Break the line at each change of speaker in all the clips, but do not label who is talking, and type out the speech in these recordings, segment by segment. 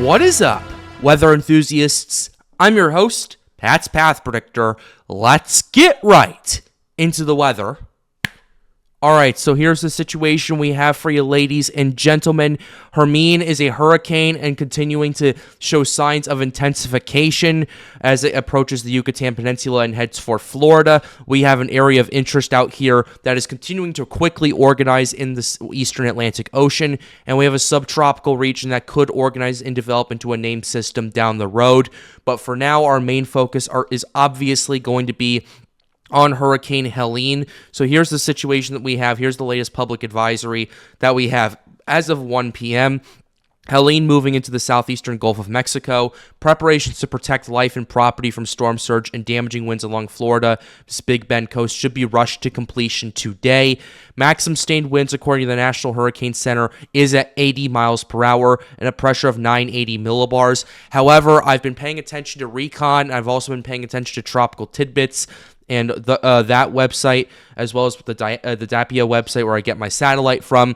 What is up, weather enthusiasts? I'm your host, Pat's Path Predictor. Let's get right into the weather. Alright, so here's the situation we have for you, ladies and gentlemen. Helene is a hurricane and continuing to show signs of intensification as it approaches the Yucatan Peninsula and heads for Florida. We have an area of interest out here that is continuing to quickly organize in the eastern Atlantic Ocean, and we have a subtropical region that could organize and develop into a named system down the road. But for now, our main focus is obviously going to be on Hurricane Helene. So here's the situation that we have. Here's the latest public advisory that we have as of 1 p.m. Helene moving into the southeastern Gulf of Mexico. Preparations to protect life and property from storm surge and damaging winds along Florida. This Big Bend coast should be rushed to completion today. Maximum sustained winds, according to the National Hurricane Center, is at 80 miles per hour and a pressure of 980 millibars. However, I've been paying attention to Recon. I've also been paying attention to Tropical Tidbits and that website, as well as the DAPIA website where I get my satellite from.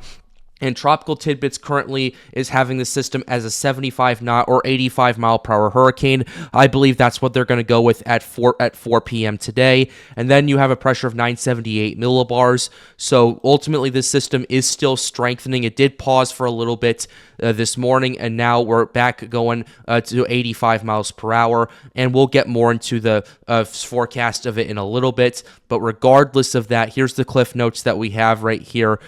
And Tropical Tidbits currently is having the system as a 75 knot or 85 mile per hour hurricane. I believe that's what they're going to go with at 4 p.m. today. And then you have a pressure of 978 millibars. So ultimately, this system is still strengthening. It did pause for a little bit this morning, and now we're back going to 85 miles per hour. And we'll get more into the forecast of it in a little bit. But regardless of that, here's the cliff notes that we have right here.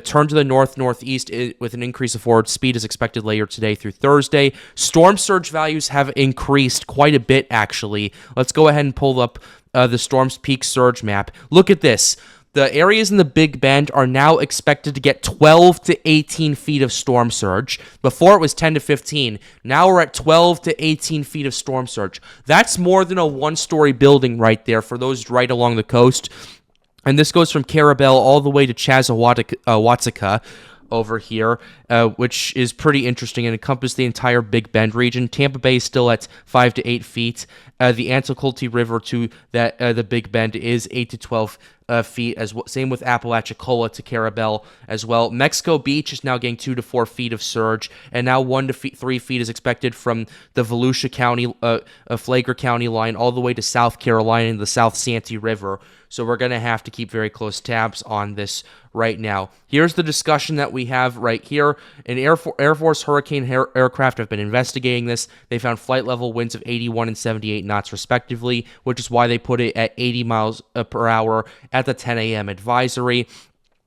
Turn to the north-northeast with an increase of forward speed is expected later today through Thursday. Storm surge values have increased quite a bit, actually. Let's go ahead and pull up the storm's peak surge map. Look at this. The areas in the Big Bend are now expected to get 12 to 18 feet of storm surge. Before it was 10 to 15. Now we're at 12 to 18 feet of storm surge. That's more than a one-story building right there for those right along the coast. And this goes from Carabel all the way to Chassahowatica over here, which is pretty interesting and encompasses the entire Big Bend region. Tampa Bay is still at 5 to 8 feet. The Anticosti River to the Big Bend is 8 to 12 feet, same with Apalachicola to Carabel as well. Mexico Beach is now getting 2 to 4 feet of surge, and now 1 to 3 feet is expected from the Volusia County, Flagler County line all the way to South Carolina and the South Santee River. So we're going to have to keep very close tabs on this right now. Here's the discussion that we have right here. An Air Force Hurricane aircraft have been investigating this. They found flight level winds of 81 and 78 knots respectively, which is why they put it at 80 miles per hour at the 10 a.m. advisory.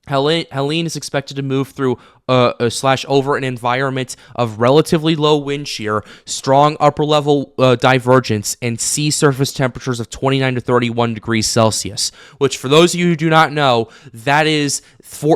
Helene is expected to move through over an environment of relatively low wind shear, strong upper-level divergence, and sea surface temperatures of 29 to 31 degrees Celsius, which for those of you who do not know, that is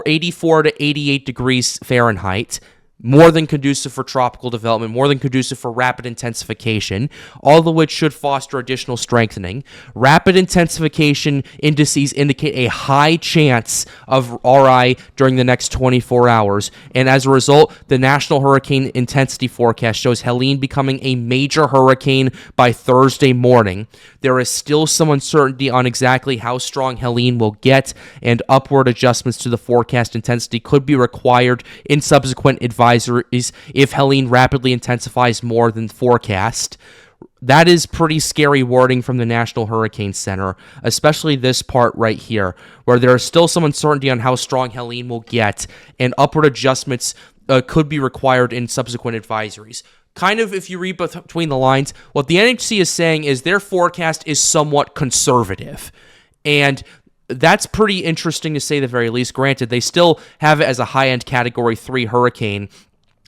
84 to 88 degrees Fahrenheit. More than conducive for tropical development, more than conducive for rapid intensification, all of which should foster additional strengthening. Rapid intensification indices indicate a high chance of RI during the next 24 hours, and as a result, the National Hurricane Intensity Forecast shows Helene becoming a major hurricane by Thursday morning. There is still some uncertainty on exactly how strong Helene will get, and upward adjustments to the forecast intensity could be required in subsequent advisories if Helene rapidly intensifies more than forecast. That is pretty scary wording from the National Hurricane Center, especially this part right here, where there is still some uncertainty on how strong Helene will get, and upward adjustments could be required in subsequent advisories. Kind of, if you read between the lines, what the NHC is saying is their forecast is somewhat conservative, and that's pretty interesting to say the very least. Granted, they still have it as a high-end Category 3 hurricane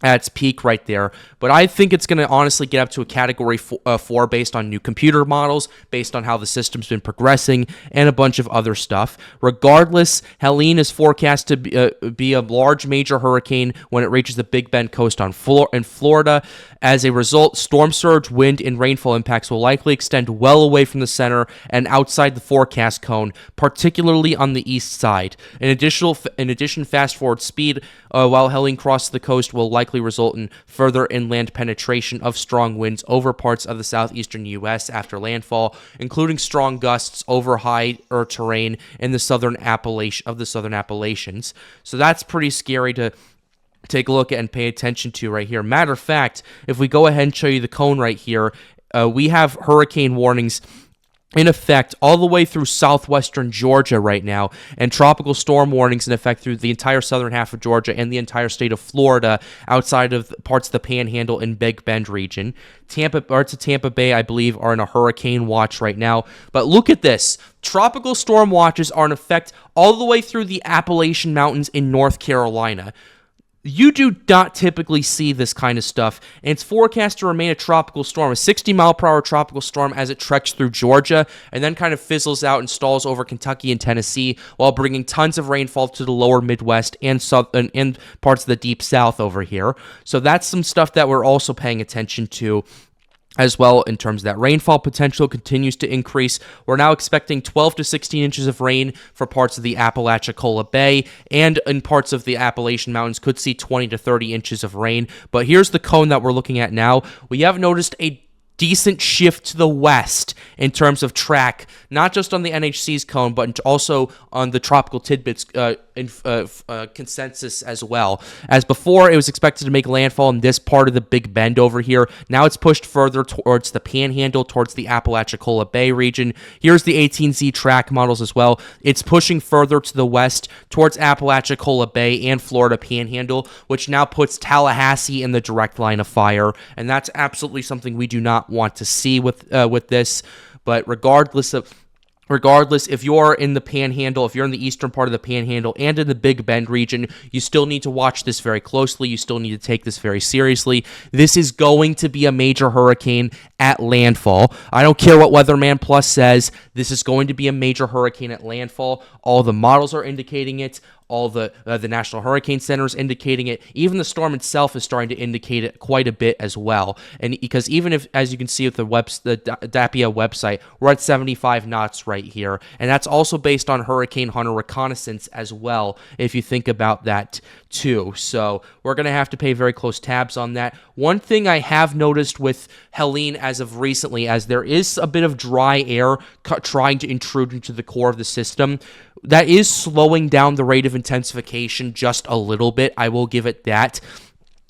at its peak right there, but I think it's going to honestly get up to a Category 4 based on new computer models, based on how the system's been progressing, and a bunch of other stuff. Regardless, Helene is forecast to be a large major hurricane when it reaches the Big Bend coast in Florida. As a result, storm surge, wind, and rainfall impacts will likely extend well away from the center and outside the forecast cone, particularly on the east side. In addition, fast-forward speed while Helene crosses the coast will likely result in further inland penetration of strong winds over parts of the southeastern U.S. after landfall, including strong gusts over higher terrain in the southern Appalachians. So that's pretty scary to take a look at and pay attention to right here. Matter of fact, if we go ahead and show you the cone right here, we have hurricane warnings in effect all the way through southwestern Georgia right now, and tropical storm warnings in effect through the entire southern half of Georgia and the entire state of Florida outside of parts of the Panhandle and Big Bend region. Parts of Tampa Bay, I believe, are in a hurricane watch right now. But look at this. Tropical storm watches are in effect all the way through the Appalachian Mountains in North Carolina. You do not typically see this kind of stuff, and it's forecast to remain a tropical storm, a 60-mile-per-hour tropical storm as it treks through Georgia, and then kind of fizzles out and stalls over Kentucky and Tennessee, while bringing tons of rainfall to the lower Midwest and parts of the deep South over here. So that's some stuff that we're also paying attention to as well. In terms of that rainfall potential continues to increase. We're now expecting 12 to 16 inches of rain for parts of the Apalachicola Bay, and in parts of the Appalachian Mountains could see 20 to 30 inches of rain. But here's the cone that we're looking at now. We have noticed a decent shift to the west in terms of track, not just on the NHC's cone, but also on the Tropical Tidbits consensus as well. As before, it was expected to make landfall in this part of the Big Bend over here. Now it's pushed further towards the Panhandle, towards the Apalachicola Bay region. Here's the 18Z track models as well. It's pushing further to the west towards Apalachicola Bay and Florida Panhandle, which now puts Tallahassee in the direct line of fire, and that's absolutely something we do not want to see with this. But regardless, if you're in the Panhandle, if you're in the eastern part of the Panhandle and in the Big Bend region, you still need to watch this very closely. You still need to take this very seriously. This is going to be a major hurricane at landfall. I don't care what Weatherman Plus says. This is going to be a major hurricane at landfall. All the models are indicating it. All the National Hurricane Center is indicating it. Even the storm itself is starting to indicate it quite a bit as well. And because even if, as you can see with the DAPIA website, we're at 75 knots right here. And that's also based on Hurricane Hunter reconnaissance as well, if you think about that too. So we're going to have to pay very close tabs on that. One thing I have noticed with Helene as of recently, as there is a bit of dry air trying to intrude into the core of the system, that is slowing down the rate of intensification just a little bit. I will give it that.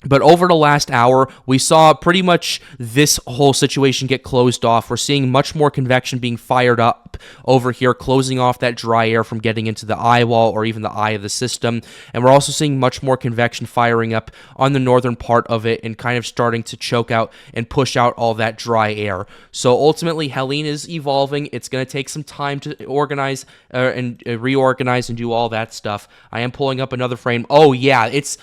But over the last hour, we saw pretty much this whole situation get closed off. We're seeing much more convection being fired up over here, closing off that dry air from getting into the eye wall or even the eye of the system. And we're also seeing much more convection firing up on the northern part of it and kind of starting to choke out and push out all that dry air. So ultimately, Helene is evolving. It's going to take some time to organize and reorganize and do all that stuff. I am pulling up another frame. Oh yeah, it's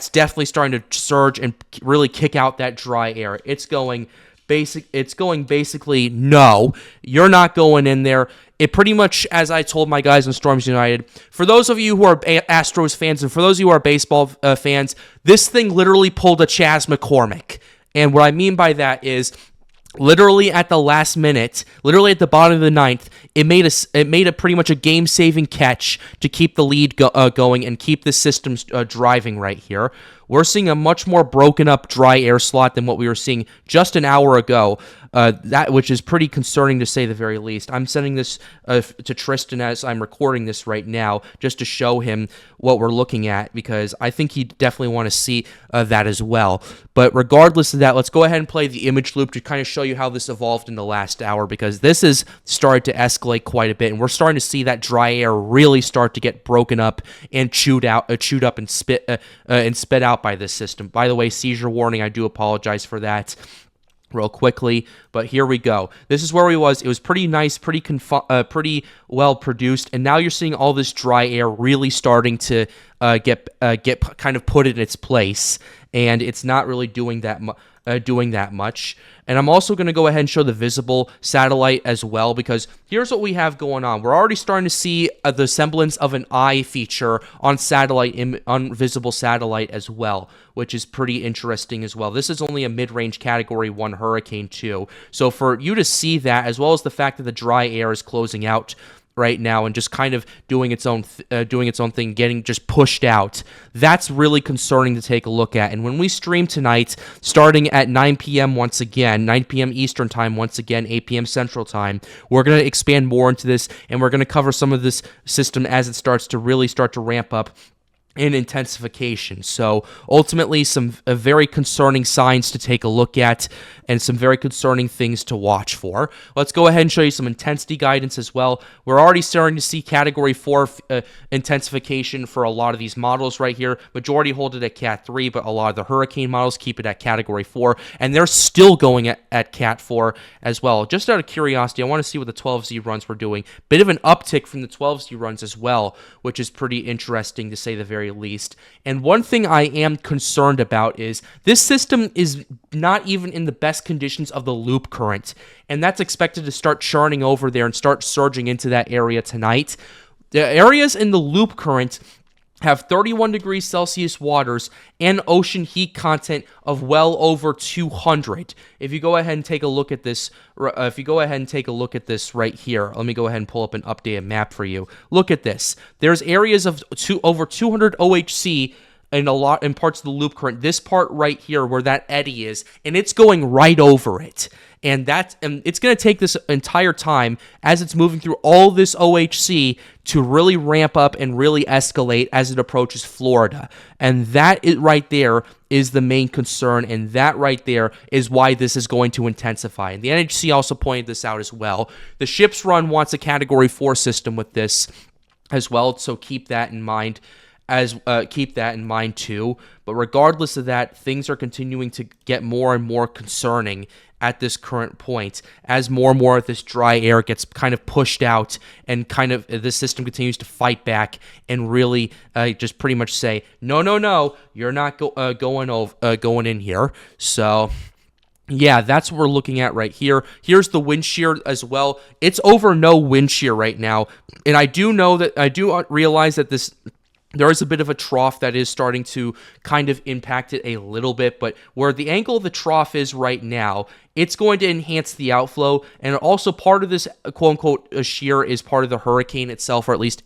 definitely starting to surge and really kick out that dry air. It's going basically, no, you're not going in there. It pretty much, as I told my guys in Storms United, for those of you who are Astros fans and for those of you who are baseball fans, this thing literally pulled a Chas McCormick. And what I mean by that is, literally at the last minute, literally at the bottom of the ninth, it made a pretty much a game-saving catch to keep the lead going and keep the system driving right here. We're seeing a much more broken up dry air slot than what we were seeing just an hour ago, which is pretty concerning to say the very least. I'm sending this to Tristan as I'm recording this right now just to show him what we're looking at, because I think he'd definitely want to see that as well. But regardless of that, let's go ahead and play the image loop to kind of show you how this evolved in the last hour, because this has started to escalate quite a bit, and we're starting to see that dry air really start to get broken up and chewed up and spit out by this system. By the way, seizure warning, I do apologize for that real quickly, but here we go. This is where we was. It was pretty nice, pretty well produced, and now you're seeing all this dry air really starting to get kind of put in its place, and it's not really doing that much. And I'm also going to go ahead and show the visible satellite as well, because here's what we have going on. We're already starting to see the semblance of an eye feature on visible satellite as well, which is pretty interesting as well. This is only a mid-range Category 1 hurricane too. So for you to see that, as well as the fact that the dry air is closing out right now and just kind of doing its own thing, getting just pushed out, that's really concerning to take a look at. And when we stream tonight, starting at 9 p.m. once again, 9 p.m. Eastern time once again, 8 p.m. Central time, we're going to expand more into this, and we're going to cover some of this system as it starts to really ramp up in intensification. So ultimately some very concerning signs to take a look at and some very concerning things to watch for. Let's go ahead and show you some intensity guidance as well. We're already starting to see category 4 intensification for a lot of these models right here. Majority hold it at Cat 3, but a lot of the hurricane models keep it at category 4, and they're still going at Cat 4 as well. Just out of curiosity, I want to see what the 12Z runs were doing. Bit of an uptick from the 12Z runs as well, which is pretty interesting to say the very least. And one thing I am concerned about is this system is not even in the best conditions of the loop current, and that's expected to start churning over there and start surging into that area tonight. The areas in the loop current have 31 degrees Celsius waters and ocean heat content of well over 200. If you go ahead and take a look at this, right here, let me go ahead and pull up an updated map for you. Look at this. There's areas of over 200 OHC in parts of the loop current. This part right here where that eddy is, and it's going right over it. And it's going to take this entire time as it's moving through all this OHC to really ramp up and really escalate as it approaches Florida. And that right there is the main concern, and that right there is why this is going to intensify. And the NHC also pointed this out as well. The ship's run wants a Category 4 system with this as well, so keep that in mind. Keep that in mind too. But regardless of that, things are continuing to get more and more concerning at this current point as more and more of this dry air gets kind of pushed out, and kind of this system continues to fight back and really just pretty much say, no, you're not going in here. So yeah, that's what we're looking at right here. Here's the wind shear as well. It's over no wind shear right now, and I do realize that there is a bit of a trough that is starting to kind of impact it a little bit, but where the angle of the trough is right now, it's going to enhance the outflow, and also part of this quote-unquote shear is part of the hurricane itself, or at least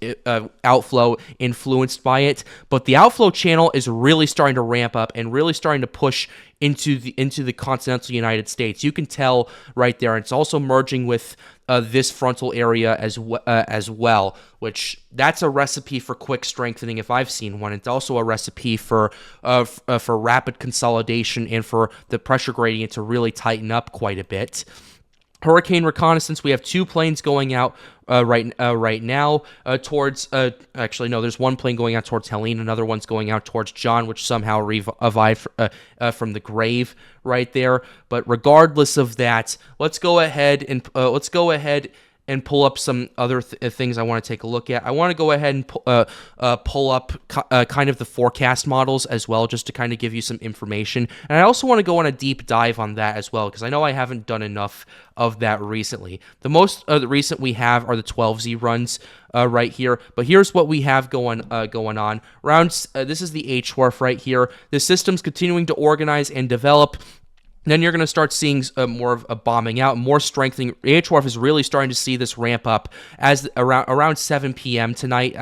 outflow influenced by it. But the outflow channel is really starting to ramp up and really starting to push into the continental United States. You can tell right there. It's also merging with this frontal area as well, which that's a recipe for quick strengthening if I've seen one. It's also a recipe for rapid consolidation and for the pressure gradient to really tighten up quite a bit. Hurricane reconnaissance, we have 2 planes going out right now towards, actually, no, there's 1 plane going out towards Helene, another one's going out towards John, which somehow revived from the grave right there. But regardless of that, let's go ahead and pull up some other things I want to take a look at. I want to go ahead and pull up kind of the forecast models as well, just to kind of give you some information. And I also want to go on a deep dive on that as well, because I know I haven't done enough of that recently. The most recent we have are the 12Z runs right here. But here's what we have going on. This is the H-Wharf right here. The system's continuing to organize and develop. Then you're going to start seeing more of a bombing out, more strengthening. H-Wharf is really starting to see this ramp up as around 7 p.m. tonight,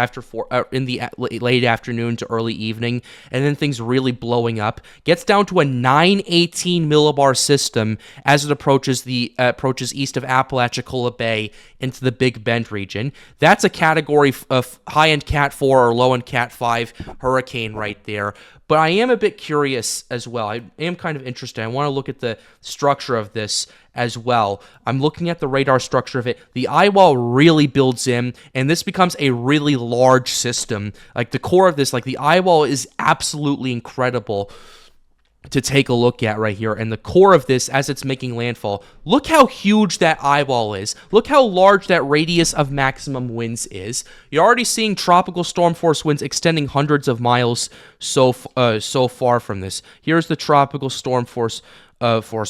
in the late afternoon to early evening, and then things really blowing up. Gets down to a 918 millibar system as it approaches east of Apalachicola Bay into the Big Bend region. That's a category of high-end Cat 4 or low-end Cat 5 hurricane right there. But I am a bit curious as well. I am kind of interested. I want to look at the structure of this as well. I'm looking at the radar structure of it. The eye wall really builds in, and this becomes a really large system. Like the core of this, like the eye wall is absolutely incredible to take a look at right here. And the core of this, as it's making landfall, look how huge that eyeball is. Look how large that radius of maximum winds is. You're already seeing tropical storm force winds extending hundreds of miles so far from this. Here's the tropical storm force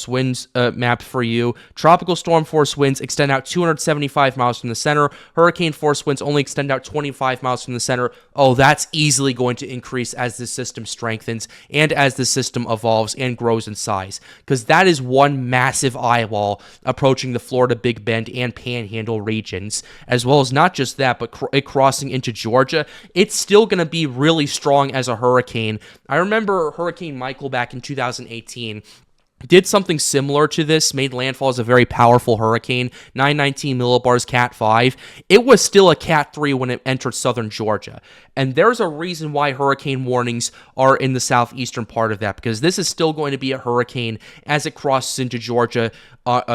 winds map for you. Tropical storm force winds extend out 275 miles from the center. Hurricane force winds only extend out 25 miles from the center. Oh, that's easily going to increase as the system strengthens and as the system evolves and grows in size, because that is one massive eye wall approaching the Florida, Big Bend, and Panhandle regions, as well as not just that, but crossing into Georgia. It's still going to be really strong as a hurricane. I remember Hurricane Michael back in 2018. did something similar to this, made landfall as a very powerful hurricane, 919 millibars, Cat 5. It was still a Cat 3 when it entered southern Georgia. And there's a reason why hurricane warnings are in the southeastern part of that, because this is still going to be a hurricane as it crosses into Georgia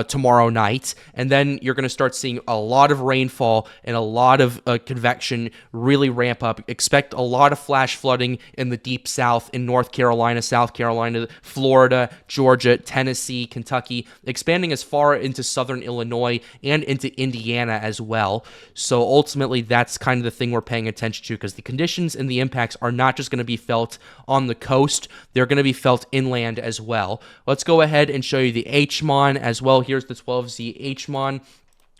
tomorrow night. And then you're going to start seeing a lot of rainfall and a lot of convection really ramp up. Expect a lot of flash flooding in the deep south, in North Carolina, South Carolina, Florida, Georgia, Tennessee, Kentucky, expanding as far into southern Illinois and into Indiana as well. So ultimately, that's kind of the thing we're paying attention to, because the conditions and the impacts are not just going to be felt on the coast, they're going to be felt inland as well. Let's go ahead and show you the HMON as well. Here's the 12Z HMON.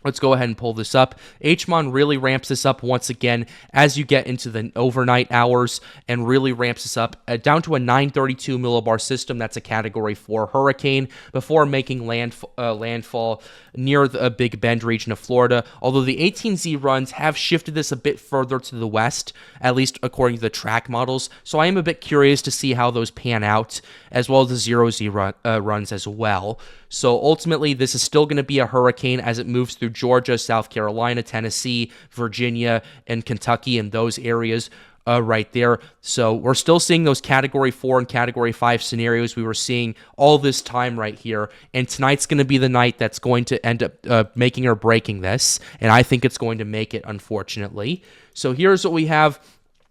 Let's go ahead and pull this up. HMON really ramps this up once again as you get into the overnight hours, and really ramps this up down to a 932 millibar system. That's a Category 4 hurricane before making landfall near the Big Bend region of Florida. Although the 18Z runs have shifted this a bit further to the west, at least according to the track models. So I am a bit curious to see how those pan out, as well as the 0Z runs as well. So ultimately, this is still going to be a hurricane as it moves through Georgia, South Carolina, Tennessee, Virginia, and Kentucky, and those areas right there. So we're still seeing those Category 4 and Category 5 scenarios we were seeing all this time right here. And tonight's going to be the night that's going to end up making or breaking this. And I think it's going to make it, unfortunately. So here's what we have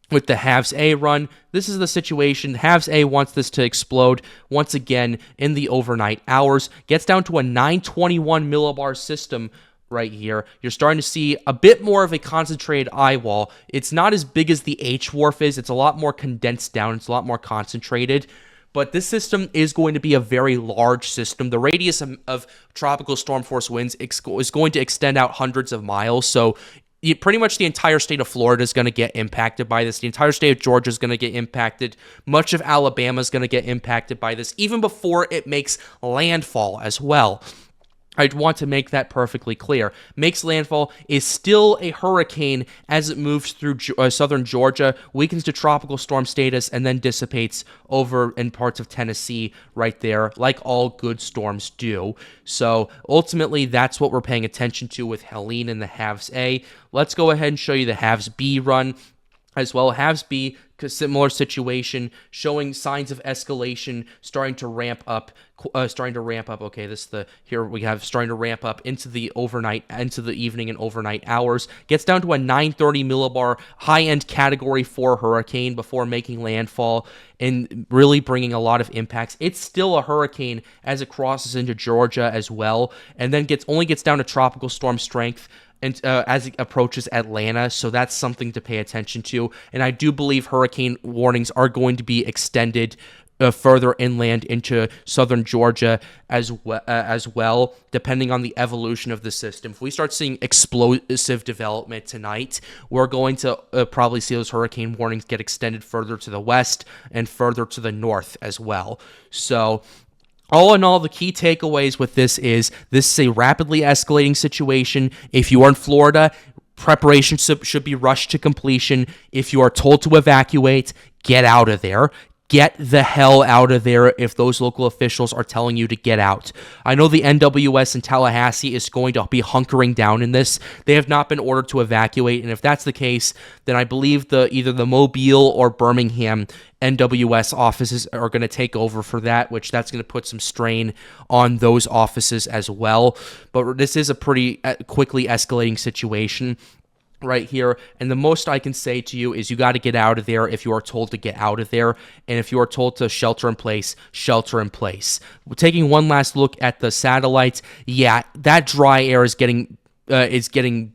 with the Halves A run. This is the situation. Halves A wants this to explode once again in the overnight hours. Gets down to a 921 millibar system right here. You're starting to see a bit more of a concentrated eye wall. It's not as big as the H-Wharf is. It's a lot more condensed down. It's a lot more concentrated. But this system is going to be a very large system. The radius of tropical storm force winds is going to extend out hundreds of miles. So pretty much the entire state of Florida is going to get impacted by this. The entire state of Georgia is going to get impacted. Much of Alabama is going to get impacted by this, even before it makes landfall as well. I want to make that perfectly clear. Makes landfall, is still a hurricane as it moves through southern Georgia, weakens to tropical storm status, and then dissipates over in parts of Tennessee right there, like all good storms do. So ultimately, that's what we're paying attention to with Helene and the Halves A. Let's go ahead and show you the Halves B run as well. Halves B, similar situation, showing signs of escalation, starting to ramp up. Okay, here we have starting to ramp up into the evening and overnight hours. Gets down to a 930 millibar high-end Category 4 hurricane before making landfall and really bringing a lot of impacts. It's still a hurricane as it crosses into Georgia as well, and then only gets down to tropical storm strength and as it approaches Atlanta, so that's something to pay attention to. And I do believe hurricane warnings are going to be extended further inland into southern Georgia as well, depending on the evolution of the system. If we start seeing explosive development tonight, we're going to probably see those hurricane warnings get extended further to the west and further to the north as well. So all in all, the key takeaways with this is a rapidly escalating situation. If you are in Florida, preparation should be rushed to completion. If you are told to evacuate, get out of there. Get the hell out of there if those local officials are telling you to get out. I know the NWS in Tallahassee is going to be hunkering down in this. They have not been ordered to evacuate, and if that's the case, then I believe either the Mobile or Birmingham NWS offices are going to take over for that, which that's going to put some strain on those offices as well. But this is a pretty quickly escalating situation right here, and the most I can say to you is you got to get out of there if you are told to get out of there, and if you are told to shelter in place, shelter in place. Taking one last look at the satellites, yeah, that dry air is getting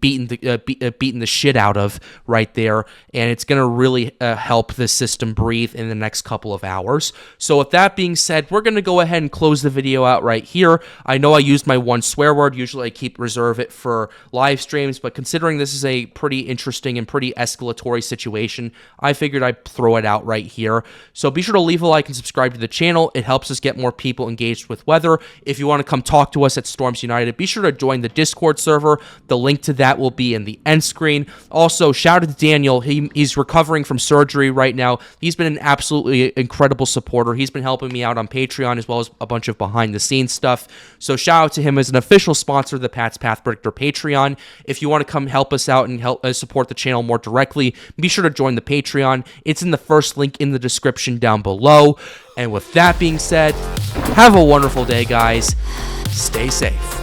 beaten the shit out of right there, and it's going to really help the system breathe in the next couple of hours. So with that being said, we're going to go ahead and close the video out right here. I know I used my one swear word. Usually I reserve it for live streams, but considering this is a pretty interesting and pretty escalatory situation, I figured I'd throw it out right here. So be sure to leave a like and subscribe to the channel. It helps us get more people engaged with weather. If you want to come talk to us at Storms United, be sure to join the Discord server. The link to that will be in the end screen. Also, shout out to Daniel. He's recovering from surgery right now. He's been an absolutely incredible supporter. He's been helping me out on Patreon as well as a bunch of behind-the-scenes stuff. So shout out to him as an official sponsor of the Pat's Path Predictor Patreon. If you want to come help us out and help support the channel more directly, be sure to join the Patreon. It's in the first link in the description down below. And with that being said, have a wonderful day, guys. Stay safe.